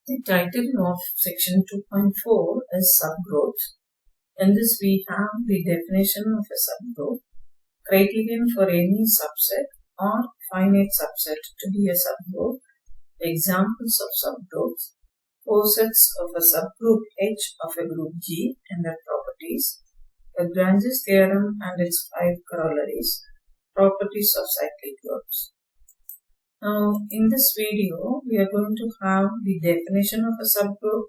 The title of Section 2.4 is Subgroups. In this we have the definition of a subgroup, criterion for any subset or finite subset to be a subgroup, examples of subgroups, posets of a subgroup H of a group G and their properties, the Branch's theorem and its 5 corollaries, properties of cyclic groups. Now, in this video, we are going to have the definition of a subgroup,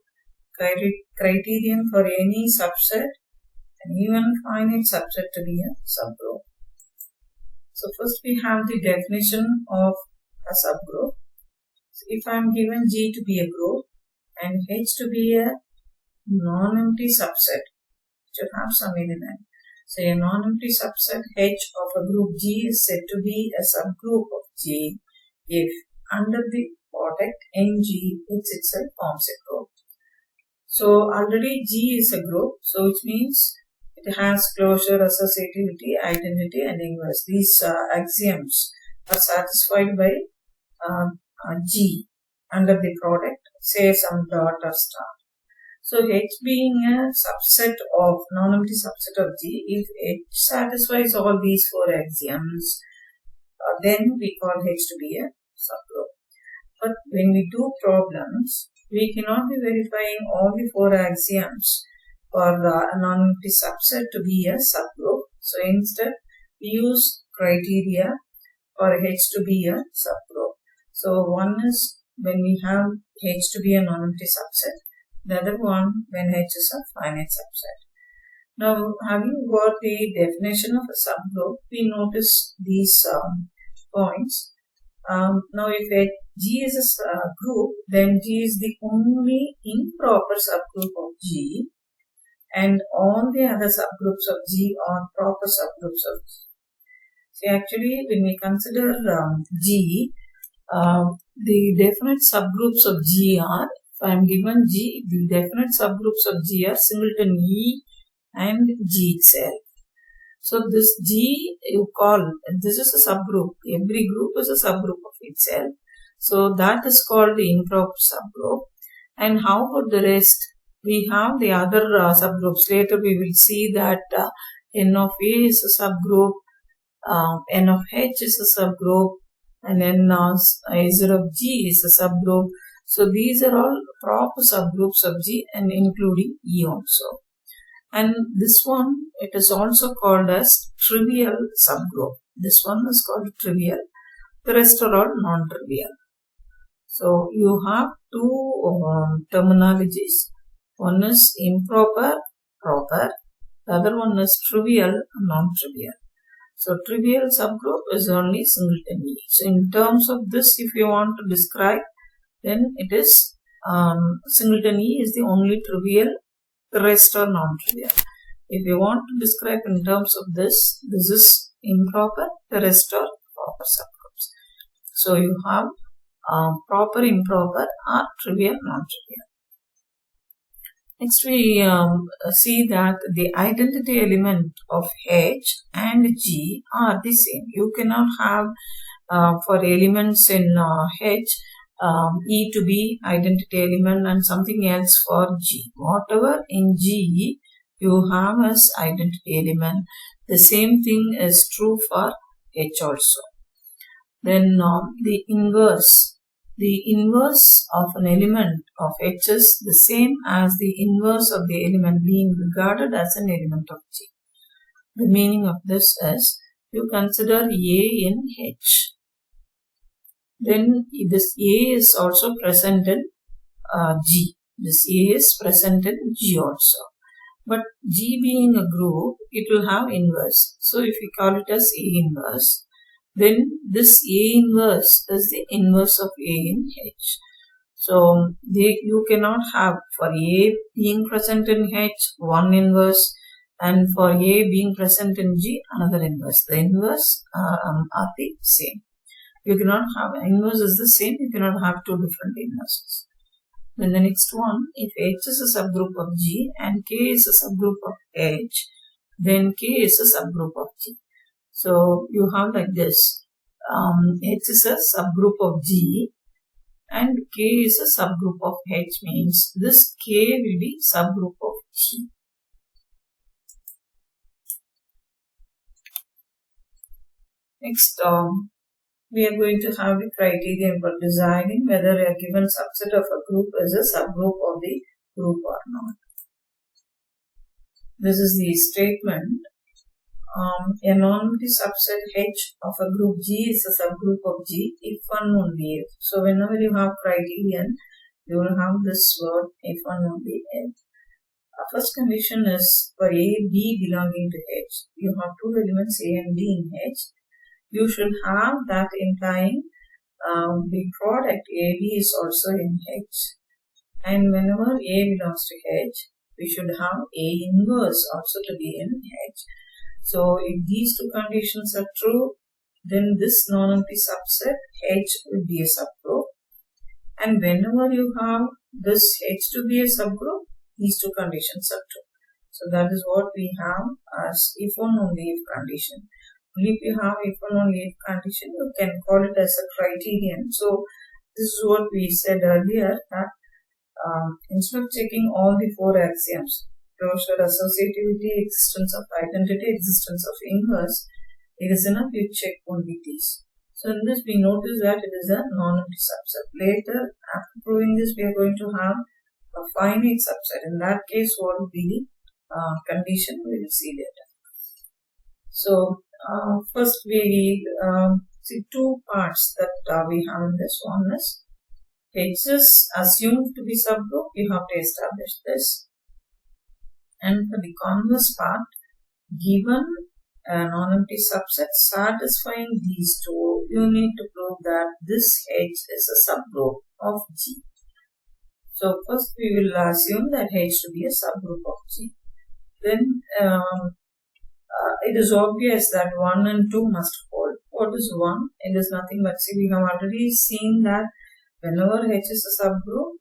criterion for any subset, and even finite subset to be a subgroup. So, first we have the definition of a subgroup. So, if I am given G to be a group and H to be a non-empty subset, to have some element. So, a non-empty subset H of a group G is said to be a subgroup of G if under the product Ng it itself forms a group. So already G is a group, so which means it has closure, associativity, identity and inverse. These axioms are satisfied by G under the product, say some dot or star. So H being a subset of non-empty subset of G, if H satisfies all these 4 axioms, then we call H to be a subgroup. But when we do problems, we cannot be verifying all the 4 axioms for a non-empty subset to be a subgroup. So instead, we use criteria for H to be a subgroup. So one is when we have H to be a non-empty subset, the other one when H is a finite subset. Now, having got the definition of a subgroup, we notice these points. Now, if G is a group, then G is the only improper subgroup of G, and all the other subgroups of G are proper subgroups of G. See, actually, when we consider G, the definite subgroups of G are, if I am given G, the definite subgroups of G are singleton E and G itself. So this G you call, this is a subgroup. Every group is a subgroup of itself. So that is called the improper subgroup. And how about the rest? We have the other subgroups. Later we will see that N of A is a subgroup, N of H is a subgroup, and then Z of G is a subgroup. So these are all proper subgroups of G and including E also. And this one, it is also called as trivial subgroup. This one is called trivial. The rest are all non-trivial. So you have 2 terminologies. One is improper, proper. The other one is trivial, non-trivial. So trivial subgroup is only singleton E. So in terms of this, if you want to describe, then it is singleton E is the only trivial. The rest are non-trivial. If you want to describe in terms of this is improper, the rest are proper subgroups. So you have proper, improper or trivial, non-trivial. Next we see that the identity element of H and G are the same. You cannot have for elements in H, E to be identity element and something else for G. Whatever in G you have as identity element, the same thing is true for H also. Then the inverse of an element of H is the same as the inverse of the element being regarded as an element of G. The meaning of this is, you consider A in H. Then this A is also present in G. This A is present in G also. But G being a group, it will have inverse. So if we call it as A inverse, then this A inverse is the inverse of A in H. So you cannot have for A being present in H, one inverse, and for A being present in G, another inverse. The inverse are the same. You cannot have inverse is the same, you cannot have 2 different inverses. Then the next one, if H is a subgroup of G and K is a subgroup of H, then K is a subgroup of G. So you have like this, H is a subgroup of G and K is a subgroup of H, means this K will be subgroup of G. Next, we are going to have the criterion for deciding whether a given subset of a group is a subgroup of the group or not. This is the statement. A non-empty subset H of a group G is a subgroup of G if and only if. So whenever you have criterion, you will have this word if and only if. Our first condition is for A, B belonging to H. You have two elements A and B in H. You should have that implying the product AB is also in H. And whenever A belongs to H, we should have A inverse also to be in H. So if these two conditions are true, then this non-empty subset H will be a subgroup. And whenever you have this H to be a subgroup, these two conditions are true. So that is what we have as if and only if condition. Only if you have if and only if condition, you can call it as a criterion. So this is what we said earlier, that instead of checking all the four axioms, closure, associativity, existence of identity, existence of inverse, it is enough you check only these. So in this we notice that it is a non-empty subset. Later, after proving this, we are going to have a finite subset. In that case, what will be the condition, we will see later. So first we see two parts that we have in this. One is H is assumed to be subgroup. You have to establish this. And for the converse part, given a non-empty subset satisfying these two, you need to prove that this H is a subgroup of G. So first we will assume that H to be a subgroup of G. Then it is obvious that 1 and 2 must hold. What is 1? It is nothing but, see, we have already seen that whenever H is a subgroup,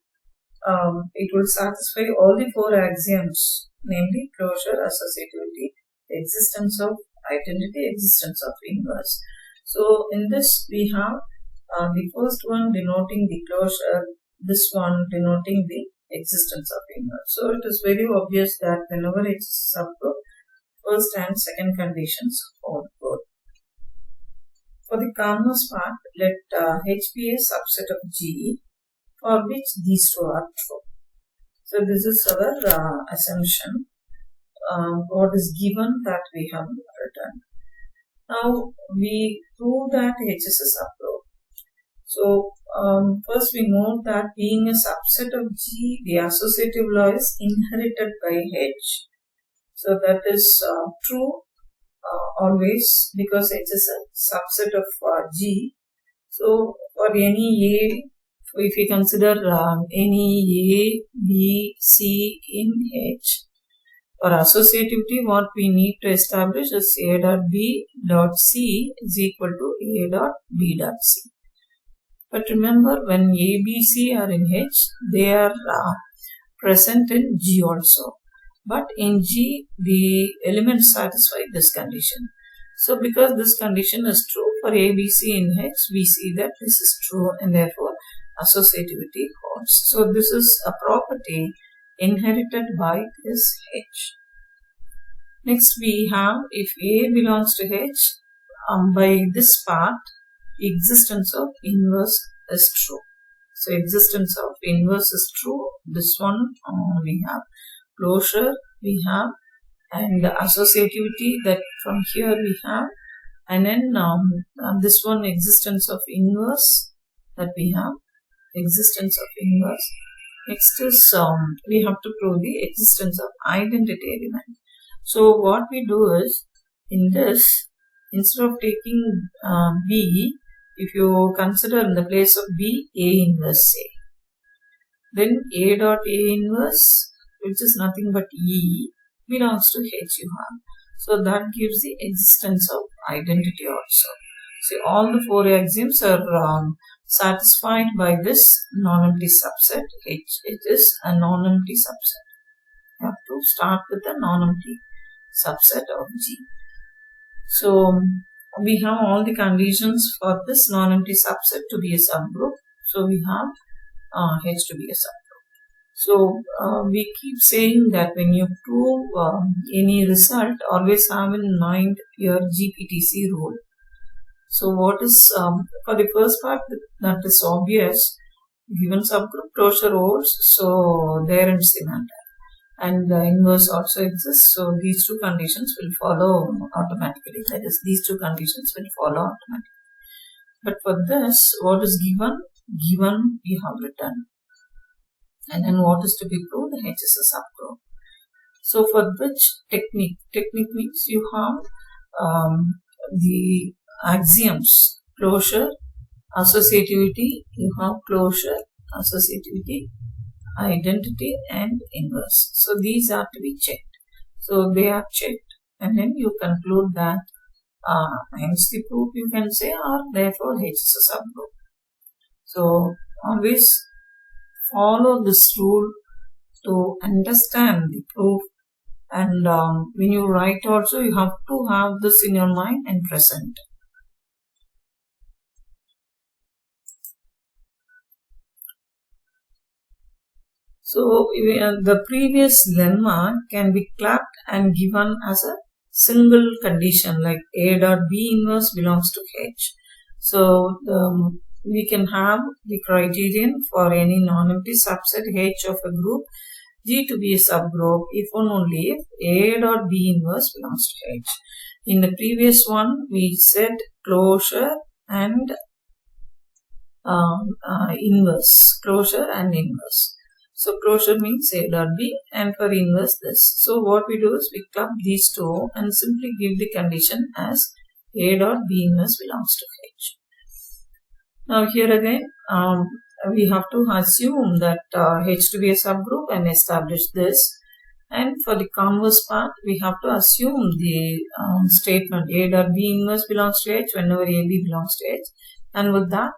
it will satisfy all the four axioms, namely closure, associativity, existence of identity, existence of inverse. So in this we have the first one denoting the closure, this one denoting the existence of inverse. So it is very obvious that whenever H is a subgroup, first and second conditions hold both. For the converse part, let H be a subset of G for which these two are true. So this is our assumption. What is given that we have written. Now we prove that H is a subgroup. So first we note that being a subset of G, the associative law is inherited by H. So that is true always, because H is a subset of G. So for any A, if we consider any A, B, C in H, for associativity, what we need to establish is A dot B dot C is equal to A dot B dot C. But remember, when A, B, C are in H, they are present in G also. But in G, the elements satisfy this condition. So because this condition is true for A, B, C in H, we see that this is true and therefore associativity holds. So this is a property inherited by this H. Next we have, if A belongs to H, by this part, existence of inverse is true. So existence of inverse is true. This one we have. Closure we have, and the associativity that from here we have, and then this one existence of inverse that we have, existence of inverse. Next is we have to prove the existence of identity element. So what we do is, in this, instead of taking B, if you consider in the place of B, A inverse A, then A dot A inverse, which is nothing but E, belongs to H you have. So that gives the existence of identity also. See, all the four axioms are satisfied by this non-empty subset H. It is a non-empty subset. You have to start with a non-empty subset of G. So we have all the conditions for this non-empty subset to be a subgroup. So we have H to be a subgroup. So we keep saying that when you prove any result, always have in mind your GPTC rule. So what is, for the first part, that is obvious, given subgroup closure holds, so there and semantic. And the inverse also exists, so these two conditions will follow automatically. That is, these two conditions will follow automatically. But for this, what is given? Given we have written. And then what is to be proved? H is a subgroup. So for which technique? Technique means you have the axioms, closure, associativity, you have closure, associativity, identity and inverse. So these are to be checked. So they are checked and then you conclude that hence the proof you can say, or therefore H is a subgroup. So always follow this rule to understand the proof, and when you write also you have to have this in your mind and present. So the previous lemma can be clapped and given as a single condition, like A dot B inverse belongs to H. So we can have the criterion for any non-empty subset H of a group G to be a subgroup if and only if A dot B inverse belongs to H. In the previous one we said closure and inverse. Closure and inverse. So closure means A dot B and for inverse this. So what we do is we club these two and simply give the condition as A dot B inverse belongs to H. Now here again we have to assume that H to be a subgroup and establish this. And for the converse part we have to assume the statement A dot B inverse belongs to H whenever AB belongs to H, and with that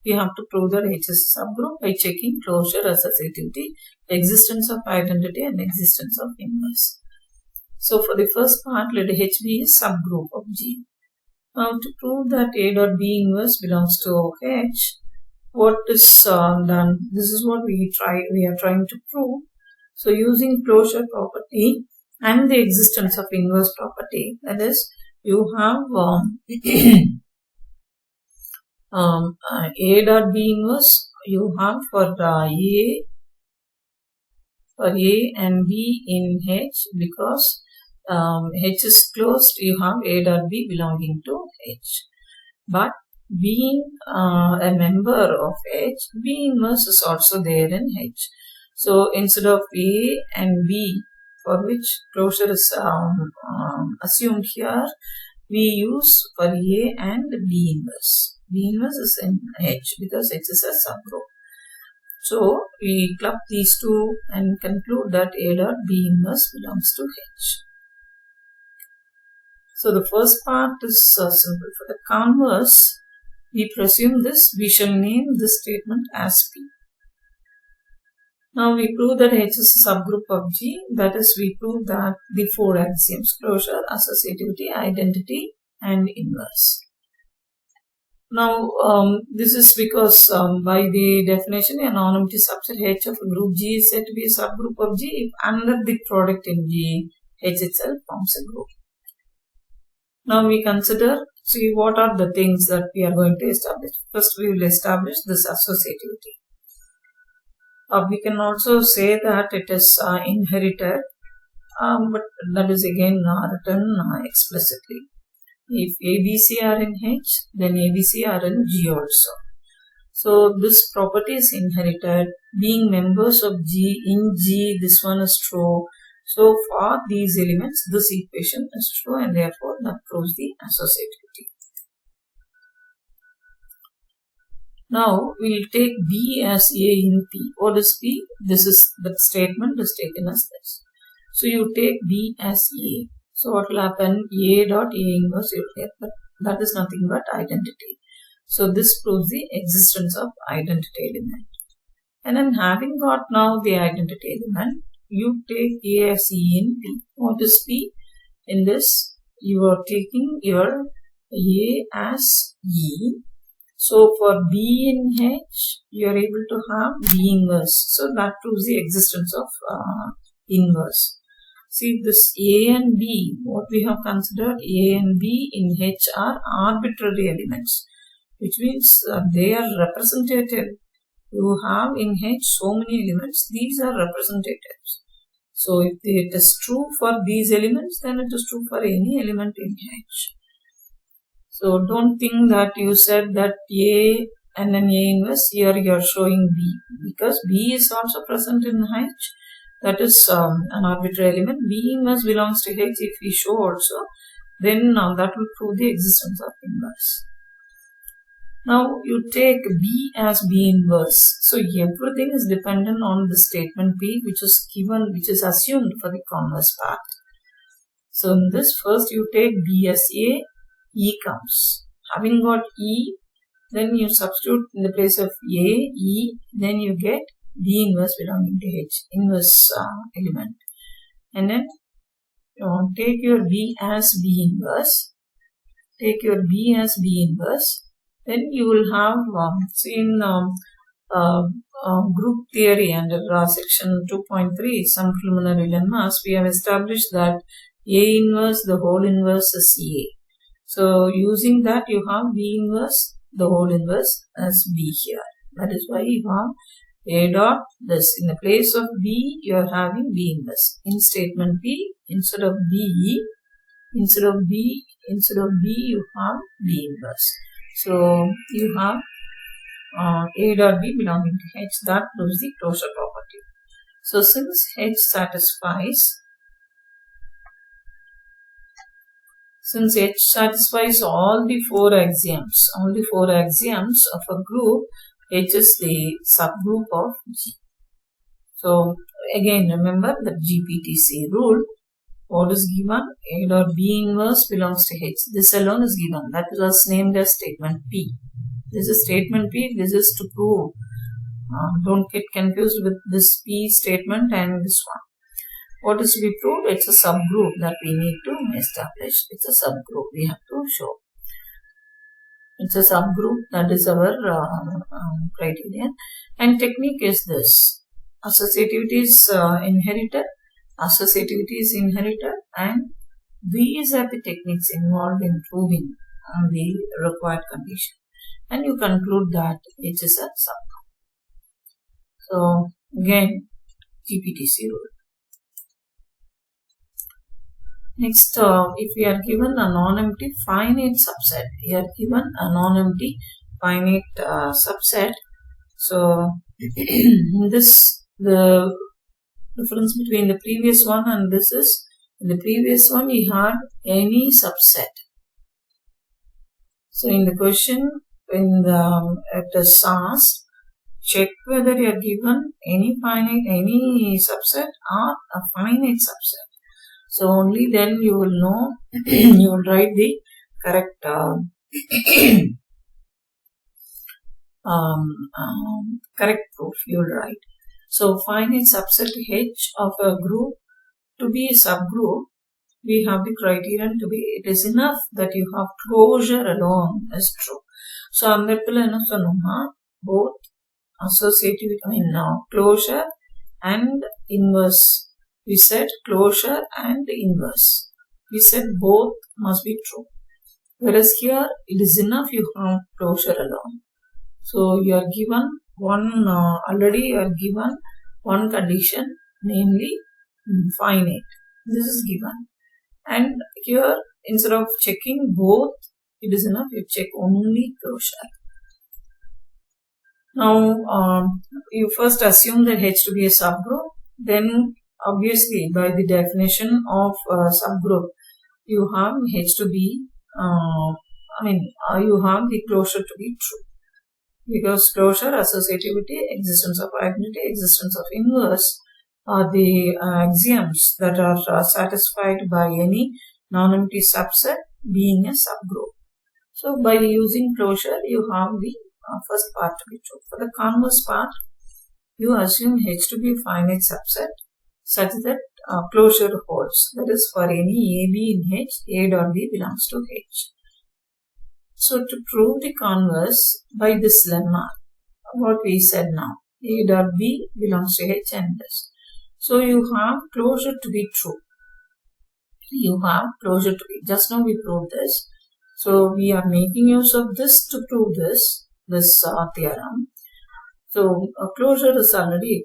we have to prove that H is a subgroup by checking closure, associativity, existence of identity and existence of inverse. So for the first part, let H be a subgroup of G. Now to prove that A dot B inverse belongs to H, what is done? This is what we are trying to prove. So using closure property and the existence of inverse property, that is, you have A dot B inverse you have for A and B in H, because H is closed, you have A dot B belonging to H. But being a member of H, B inverse is also there in H. So instead of A and B, for which closure is assumed here, we use for A and B inverse. B inverse is in H because H is a subgroup. So we club these two and conclude that A dot B inverse belongs to H. So the first part is simple. For the converse, we presume this, we shall name this statement as P. Now we prove that H is a subgroup of G, that is, we prove that the four axioms, closure, associativity, identity and inverse. Now this is because by the definition a non-empty subset H of a group G is said to be a subgroup of G if under the product in G, H itself forms a group. Now we consider, see what are the things that we are going to establish. First we will establish this associativity. We can also say that it is inherited, but that is again written explicitly. If ABC are in H, then ABC are in G also. So this property is inherited. Being members of G in G, this one is true. So for these elements, this equation is true, and therefore that proves the associativity. Now we will take B as A in P. What is P? This is the statement is taken as this. So you take B as A. So what will happen? A dot A inverse you will get, but that is nothing but identity. So this proves the existence of identity element. And then having got now the identity element, you take A as E in P. What is P? In this, you are taking your A as E. So for B in H, you are able to have B inverse. So that proves the existence of inverse. See, this A and B, what we have considered, A and B in H are arbitrary elements, which means they are representative. You have in H so many elements, these are representatives. So if it is true for these elements, then it is true for any element in H. So don't think that you said that A and then A inverse, here you are showing B, because B is also present in H. That is an arbitrary element. B inverse belongs to H. If we show also, then that will prove the existence of inverse. Now you take B as B inverse. So everything is dependent on the statement P, which is given, which is assumed for the converse part. So in this, first you take B as A, E comes. Having got E, then you substitute in the place of A, E, then you get B inverse belonging to H, inverse element. And then you take your B as B inverse. Take your B as B inverse. Then you will have, in group theory under section 2.3, some preliminary lemmas, we have established that A inverse, the whole inverse is A. So using that, you have B inverse, the whole inverse as B here. That is why you have A dot this. In the place of B, you are having B inverse. In statement P, instead of B, you have B inverse. So you have A dot B belonging to H. That proves the closure property. So since H satisfies all the four axioms of a group, H is the subgroup of G. So again, remember the GPTC rule. What is given? A dot B inverse belongs to H. This alone is given. That was named as statement P. This is statement P. This is to prove. Don't get confused with this P statement and this one. What is to be proved? It's a subgroup that we need to establish. It's a subgroup we have to show. It's a subgroup, that is our criterion. And technique is this. Associativity is inherited. And these are the techniques involved in proving the required condition. And you conclude that H is a subgroup. So again, GPTC rule. Next, if we are given a non-empty finite subset, So in this, the difference between the previous one and this is, in the previous one we had any subset. So in the question, when it is asked, check whether you are given any subset or a finite subset. So only then you will know, you will write the correct correct proof you will write. So finite subset H of a group to be a subgroup, we have the criterion to be, it is enough that you have closure alone is true. So both associative, closure and inverse. We said closure and inverse. We said both must be true. Whereas here it is enough you have closure alone. So you are given one, already you are given one condition, namely finite. This is given. And here instead of checking both, it is enough you check only closure. Now you first assume that H to be a subgroup, then obviously by the definition of subgroup, you have H to be, you have the closure to be true. Because closure, associativity, existence of identity, existence of inverse are the axioms that are satisfied by any non-empty subset being a subgroup. So by using closure, you have the first part to be true. For the converse part, you assume H to be a finite subset such that closure holds. That is, for any AB in H, A dot B belongs to H. So to prove the converse by this lemma, what we said now, A dot B belongs to H and this. So you have closure to be true. You have closure to be. Just now we proved this. So we are making use of this to prove this theorem. So closure is already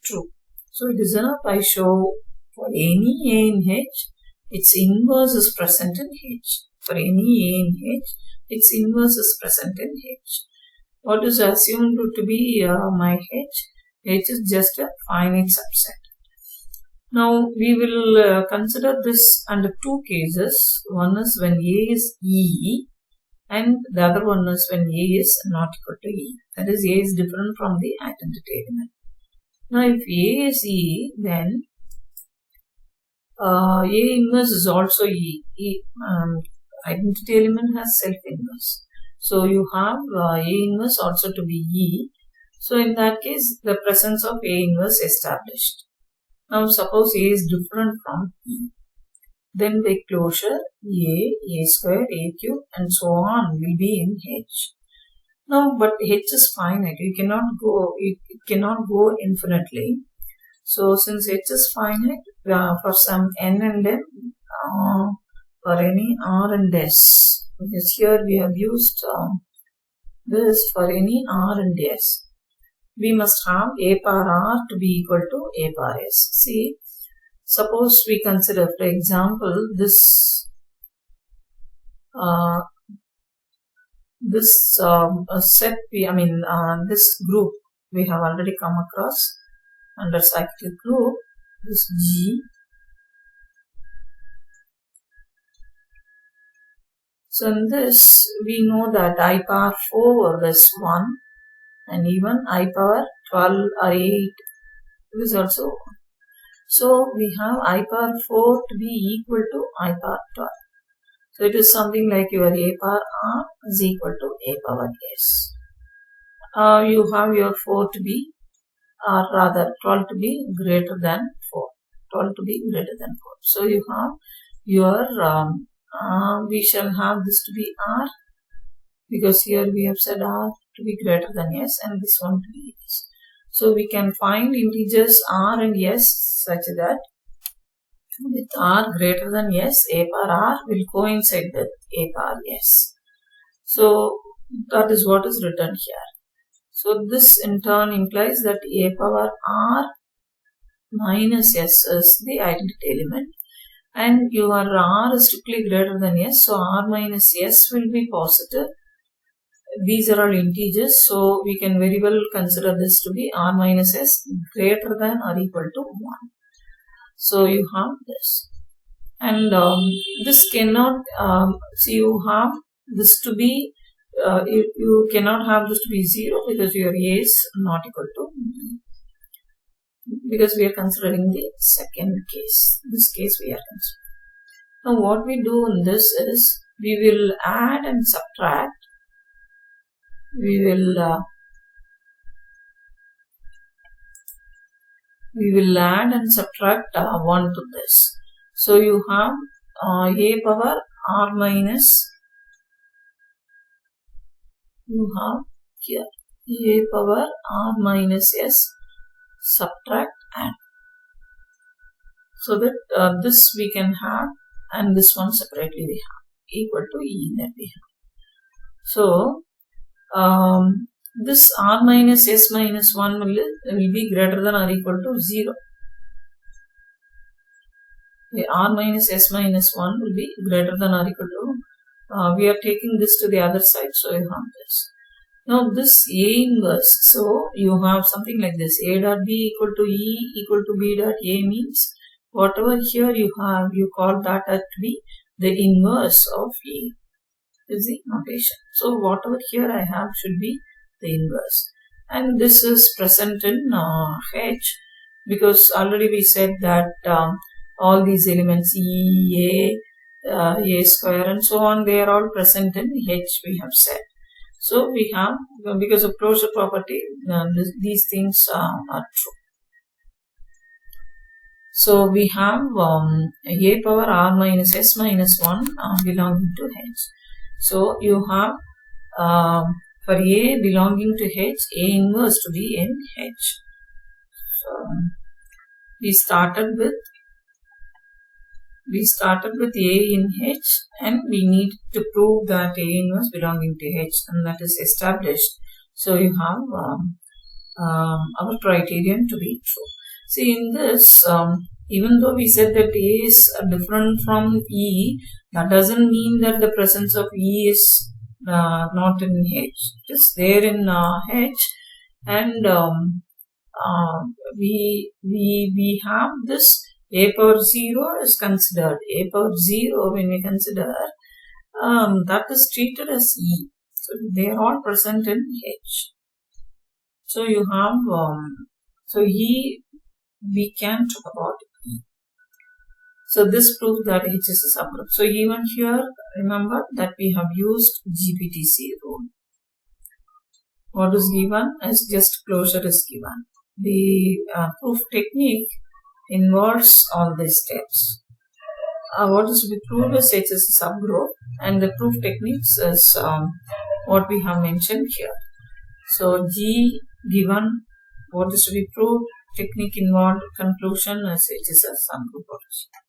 true. So it is enough I show for any A in H, its inverse is present in H. For any A in H, its inverse is present in H. What is assumed to be my H? H is just a finite subset. Now we will consider this under two cases. One is when A is E and the other one is when A is not equal to E. That is, A is different from the identity element. Now if A is E, then A inverse is also E. Identity element has self-inverse. So you have A inverse also to be E. So in that case, the presence of A inverse established. Now suppose A is different from E. Then by closure, A square, A cube and so on will be in H. Now but H is finite. It cannot go infinitely. So since H is finite, for some N and M, for any R and S, because here we have used this for any R and S, we must have A power R to be equal to A power S. See, suppose we consider, for example, this set, this group we have already come across under cyclic group, this G. So in this, we know that I power 4 is 1 and even I power 12 or 8 is also 1. So we have I power 4 to be equal to I power 12. So it is something like your A power R is equal to A power S. You have your 4 to be, or rather 12 to be greater than 4. 12 to be greater than 4. So you have your, we shall have this to be R, because here we have said R to be greater than S and this one to be S. So we can find integers R and S such that with R greater than S, A power R will coincide with A power S. So that is what is written here. So this in turn implies that A power R minus S is the identity element and your R is strictly greater than S. So R minus S will be positive. These are all integers, so we can very well consider this to be R minus S greater than or equal to 1. So you have this, and this cannot, you have this to be, you cannot have this to be 0 because your A is not equal to B, because we are considering the second case. This case we are considering. Now what we do in this is, we will add and subtract. We will add and subtract 1 to this. So you have A power R minus, you have here A power R minus S subtract and. So that this we can have and this one separately we have equal to E that we have. So this R minus S minus 1 will be greater than or equal to 0. The R minus S minus 1 will be greater than or equal to, we are taking this to the other side, so you have this. Now this A inverse, so you have something like this, A dot B equal to E equal to B dot A means whatever here you have, you call that to be the inverse of A. Is the notation. So whatever here I have should be the inverse, and this is present in H, because already we said that all these elements E, A square and so on, they are all present in H, we have said. So we have, because of closure property, these things are true. So we have A power R minus S minus 1 belonging to H. So you have for A belonging to H, A inverse to be in H. So we started with A in H, and we need to prove that A inverse belonging to H, and that is established. So you have our criterion to be true. See, in this, even though we said that A is different from E, that doesn't mean that the presence of E is not in H. It is there in H, and we have this A power 0 is considered. A power 0, when we consider, that is treated as E. So they are all present in H. So you have, so E, we can talk about E. So this proves that H is a subgroup. So even here, remember that we have used GPTC rule. What is given is just closure is given. The proof technique involves all these steps. What is to be proved is H is a subgroup, and the proof techniques is what we have mentioned here. So G given, what is to be proved, technique involved, conclusion is H is a subgroup origin.